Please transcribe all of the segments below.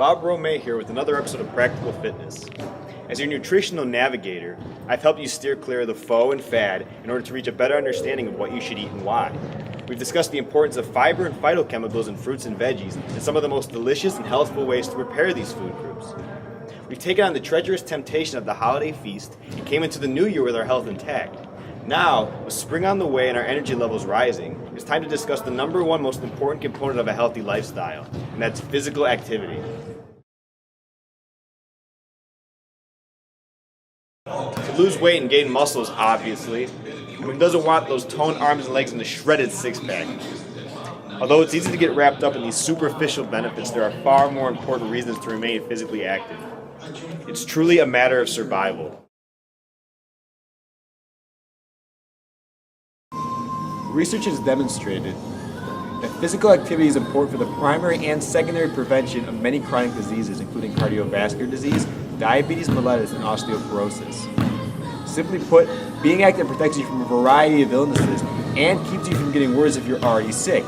Bob Romay here with another episode of Practical Fitness. As your nutritional navigator, I've helped you steer clear of the foe and fad in order to reach a better understanding of what you should eat and why. We've discussed the importance of fiber and phytochemicals in fruits and veggies and some of the most delicious and healthful ways to prepare these food groups. We've taken on the treacherous temptation of the holiday feast and came into the new year with our health intact. Now, with spring on the way and our energy levels rising, it's time to discuss the number one most important component of a healthy lifestyle, and that's physical activity. To lose weight and gain muscles, obviously, who doesn't want those toned arms and legs and the shredded six-pack? Although it's easy to get wrapped up in these superficial benefits, there are far more important reasons to remain physically active. It's truly a matter of survival. Research has demonstrated that physical activity is important for the primary and secondary prevention of many chronic diseases, including cardiovascular disease, diabetes mellitus, and osteoporosis. Simply put, being active protects you from a variety of illnesses and keeps you from getting worse if you're already sick.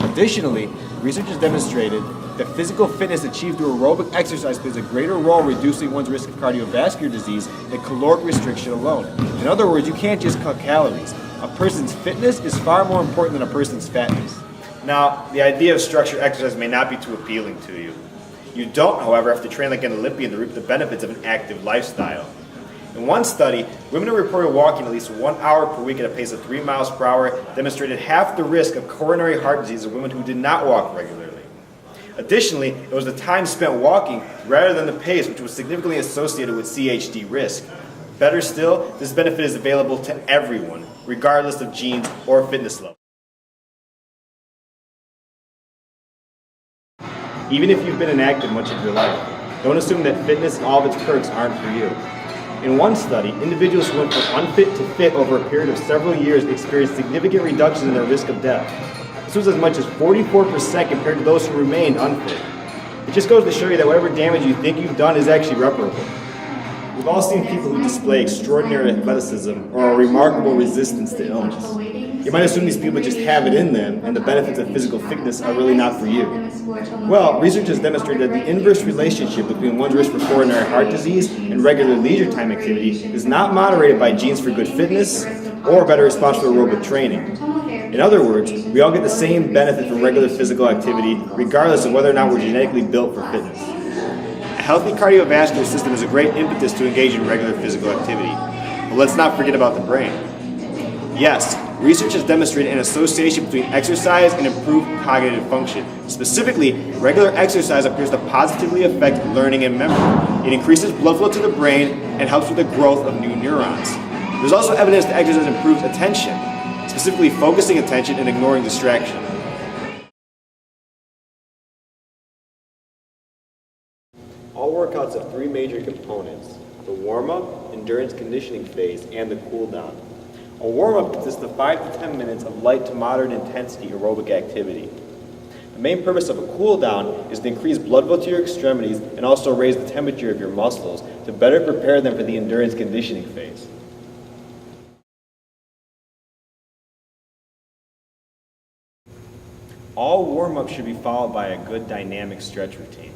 Additionally, research has demonstrated that physical fitness achieved through aerobic exercise plays a greater role in reducing one's risk of cardiovascular disease than caloric restriction alone. In other words, you can't just cut calories. A person's fitness is far more important than a person's fatness. Now, the idea of structured exercise may not be too appealing to you. You don't, however, have to train like an Olympian to reap the benefits of an active lifestyle. In one study, women who reported walking at least 1 hour per week at a pace of 3 miles per hour demonstrated half the risk of coronary heart disease of women who did not walk regularly. Additionally, it was the time spent walking rather than the pace which was significantly associated with CHD risk. Better still, this benefit is available to everyone, regardless of genes or fitness level. Even if you've been inactive much of your life, don't assume that fitness and all of its perks aren't for you. In one study, individuals who went from unfit to fit over a period of several years experienced significant reductions in their risk of death. This was as much as 44% compared to those who remained unfit. It just goes to show you that whatever damage you think you've done is actually reparable. We've all seen people who display extraordinary athleticism or a remarkable resistance to illness. You might assume these people just have it in them and the benefits of physical fitness are really not for you. Well, research has demonstrated that the inverse relationship between one's risk for coronary heart disease and regular leisure time activity is not moderated by genes for good fitness or better response to aerobic training. In other words, we all get the same benefit from regular physical activity regardless of whether or not we're genetically built for fitness. A healthy cardiovascular system is a great impetus to engage in regular physical activity. But let's not forget about the brain. Yes, research has demonstrated an association between exercise and improved cognitive function. Specifically, regular exercise appears to positively affect learning and memory. It increases blood flow to the brain and helps with the growth of new neurons. There's also evidence that exercise improves attention, specifically focusing attention and ignoring distraction. All workouts have three major components: the warm-up, endurance conditioning phase, and the cool-down. A warm-up consists of 5 to 10 minutes of light to moderate intensity aerobic activity. The main purpose of a cool-down is to increase blood flow to your extremities and also raise the temperature of your muscles to better prepare them for the endurance conditioning phase. All warm-ups should be followed by a good dynamic stretch routine.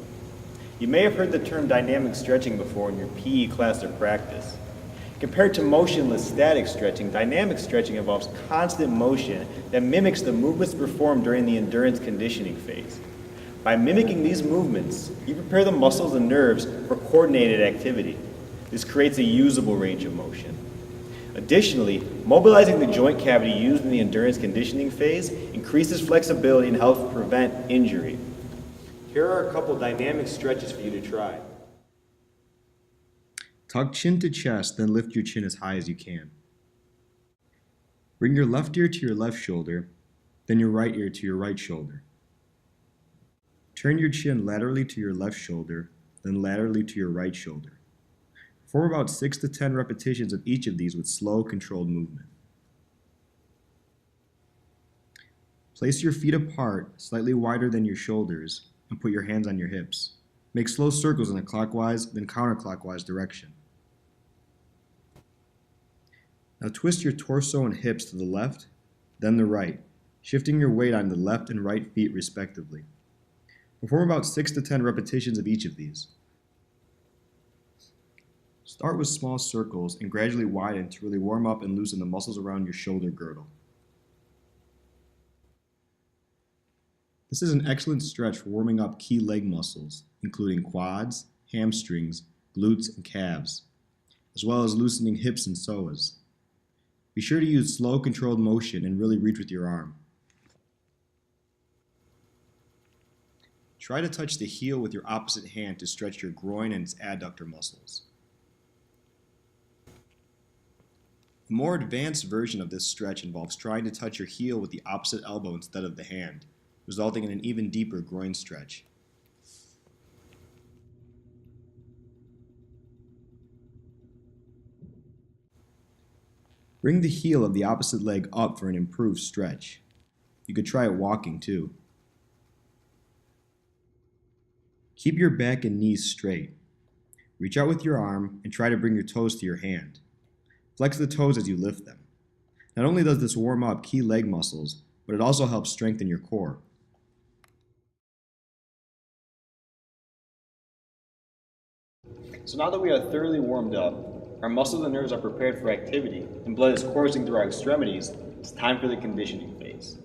You may have heard the term dynamic stretching before in your PE class or practice. Compared to motionless static stretching, dynamic stretching involves constant motion that mimics the movements performed during the endurance conditioning phase. By mimicking these movements, you prepare the muscles and nerves for coordinated activity. This creates a usable range of motion. Additionally, mobilizing the joint cavity used in the endurance conditioning phase increases flexibility and helps prevent injury. Here are a couple dynamic stretches for you to try. Tuck chin to chest, then lift your chin as high as you can. Bring your left ear to your left shoulder, then your right ear to your right shoulder. Turn your chin laterally to your left shoulder, then laterally to your right shoulder. Perform about 6 to 10 repetitions of each of these with slow, controlled movement. Place your feet apart, slightly wider than your shoulders, and put your hands on your hips. Make slow circles in a clockwise, then counterclockwise direction. Now twist your torso and hips to the left, then the right, shifting your weight on the left and right feet respectively. Perform about 6 to 10 repetitions of each of these. Start with small circles and gradually widen to really warm up and loosen the muscles around your shoulder girdle. This is an excellent stretch for warming up key leg muscles, including quads, hamstrings, glutes, and calves, as well as loosening hips and psoas. Be sure to use slow, controlled motion and really reach with your arm. Try to touch the heel with your opposite hand to stretch your groin and its adductor muscles. A more advanced version of this stretch involves trying to touch your heel with the opposite elbow instead of the hand, resulting in an even deeper groin stretch. Bring the heel of the opposite leg up for an improved stretch. You could try it walking too. Keep your back and knees straight. Reach out with your arm and try to bring your toes to your hand. Flex the toes as you lift them. Not only does this warm up key leg muscles, but it also helps strengthen your core. So now that we are thoroughly warmed up, our muscles and nerves are prepared for activity, and blood is coursing through our extremities, it's time for the conditioning phase.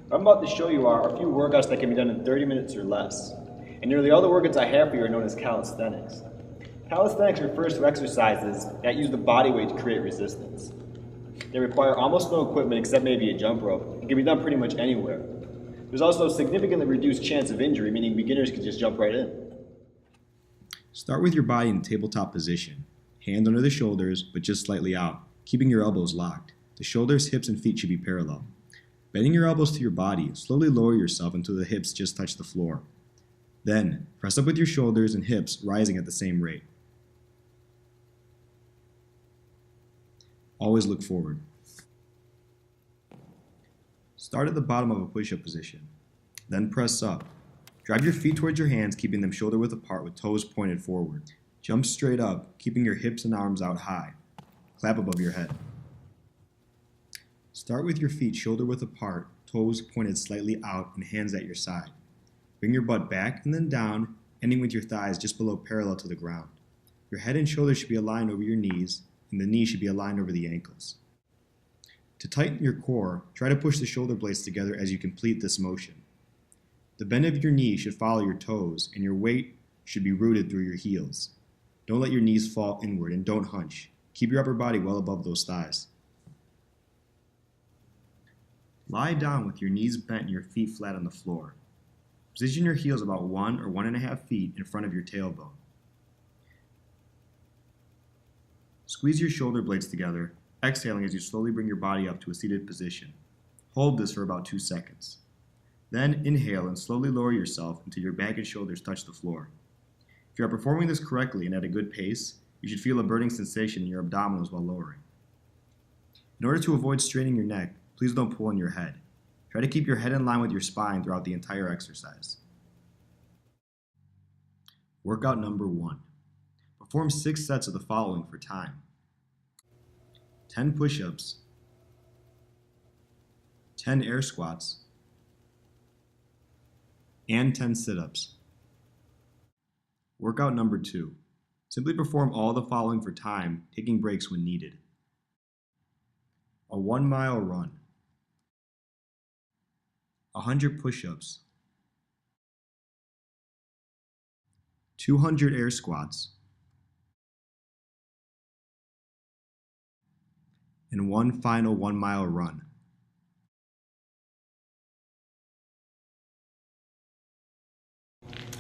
What I'm about to show you are a few workouts that can be done in 30 minutes or less. And nearly all the workouts I have for you are known as calisthenics. Calisthenics refers to exercises that use the body weight to create resistance. They require almost no equipment except maybe a jump rope and can be done pretty much anywhere. There's also a significantly reduced chance of injury, meaning beginners can just jump right in. Start with your body in tabletop position. Hands under the shoulders, but just slightly out, keeping your elbows locked. The shoulders, hips, and feet should be parallel. Bending your elbows to your body, slowly lower yourself until the hips just touch the floor. Then, press up with your shoulders and hips rising at the same rate. Always look forward. Start at the bottom of a push-up position. Then press up. Drive your feet towards your hands, keeping them shoulder width apart with toes pointed forward. Jump straight up, keeping your hips and arms out high. Clap above your head. Start with your feet shoulder width apart, toes pointed slightly out and hands at your side. Bring your butt back and then down, ending with your thighs just below parallel to the ground. Your head and shoulders should be aligned over your knees, and the knees should be aligned over the ankles. To tighten your core, try to push the shoulder blades together as you complete this motion. The bend of your knees should follow your toes, and your weight should be rooted through your heels. Don't let your knees fall inward, and don't hunch. Keep your upper body well above those thighs. Lie down with your knees bent and your feet flat on the floor. Position your heels about 1 or 1.5 feet in front of your tailbone. Squeeze your shoulder blades together, exhaling as you slowly bring your body up to a seated position. Hold this for about 2 seconds. Then inhale and slowly lower yourself until your back and shoulders touch the floor. If you are performing this correctly and at a good pace, you should feel a burning sensation in your abdominals while lowering. In order to avoid straining your neck, please don't pull on your head. Try to keep your head in line with your spine throughout the entire exercise. Workout number 1. Perform 6 sets of the following for time: 10 push-ups, 10 air squats, and 10 sit-ups. Workout number 2. Simply perform all the following for time, taking breaks when needed: a 1-mile run, 100 push-ups, 200 air squats, and one final 1-mile run.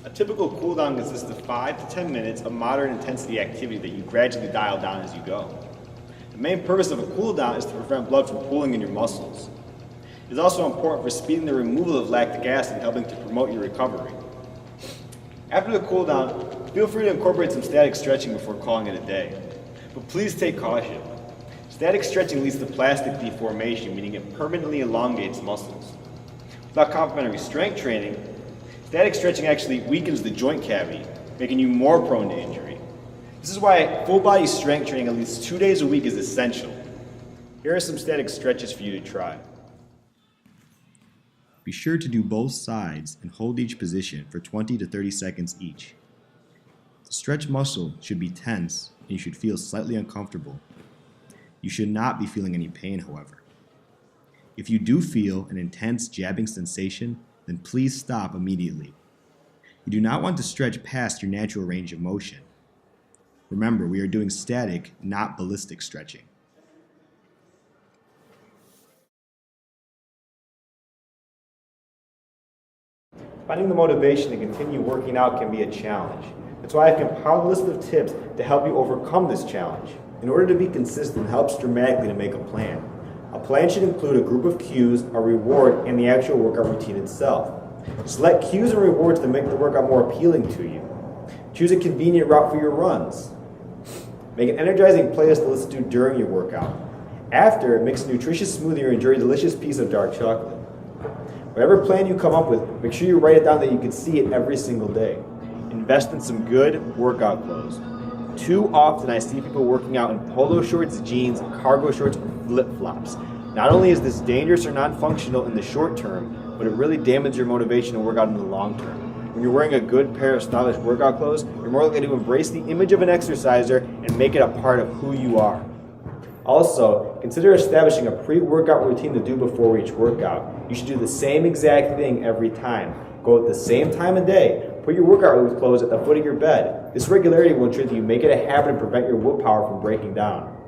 A typical cooldown consists of 5 to 10 minutes of moderate intensity activity that you gradually dial down as you go. The main purpose of a cooldown is to prevent blood from pooling in your muscles. It is also important for speeding the removal of lactic acid and helping to promote your recovery. After the cooldown, feel free to incorporate some static stretching before calling it a day. But please take caution. Static stretching leads to plastic deformation, meaning it permanently elongates muscles. Without complementary strength training, static stretching actually weakens the joint cavity, making you more prone to injury. This is why full body strength training at least 2 days a week is essential. Here are some static stretches for you to try. Be sure to do both sides and hold each position for 20 to 30 seconds each. The stretch muscle should be tense and you should feel slightly uncomfortable. You should not be feeling any pain, however. If you do feel an intense jabbing sensation, then please stop immediately. You do not want to stretch past your natural range of motion. Remember, we are doing static, not ballistic stretching. Finding the motivation to continue working out can be a challenge. That's why I've compiled a list of tips to help you overcome this challenge. In order to be consistent, it helps dramatically to make a plan. A plan should include a group of cues, a reward, and the actual workout routine itself. Select cues and rewards to make the workout more appealing to you. Choose a convenient route for your runs. Make an energizing playlist to listen to during your workout. After, mix a nutritious smoothie or enjoy a delicious piece of dark chocolate. Whatever plan you come up with, make sure you write it down that you can see it every single day. Invest in some good workout clothes. Too often I see people working out in polo shorts, jeans, cargo shorts, or flip-flops. Not only is this dangerous or non-functional in the short term, but it really damages your motivation to work out in the long term. When you're wearing a good pair of stylish workout clothes, you're more likely to embrace the image of an exerciser and make it a part of who you are. Also, consider establishing a pre-workout routine to do before each workout. You should do the same exact thing every time. Go at the same time of day. Put your workout clothes at the foot of your bed. This regularity will ensure that you make it a habit and prevent your willpower from breaking down.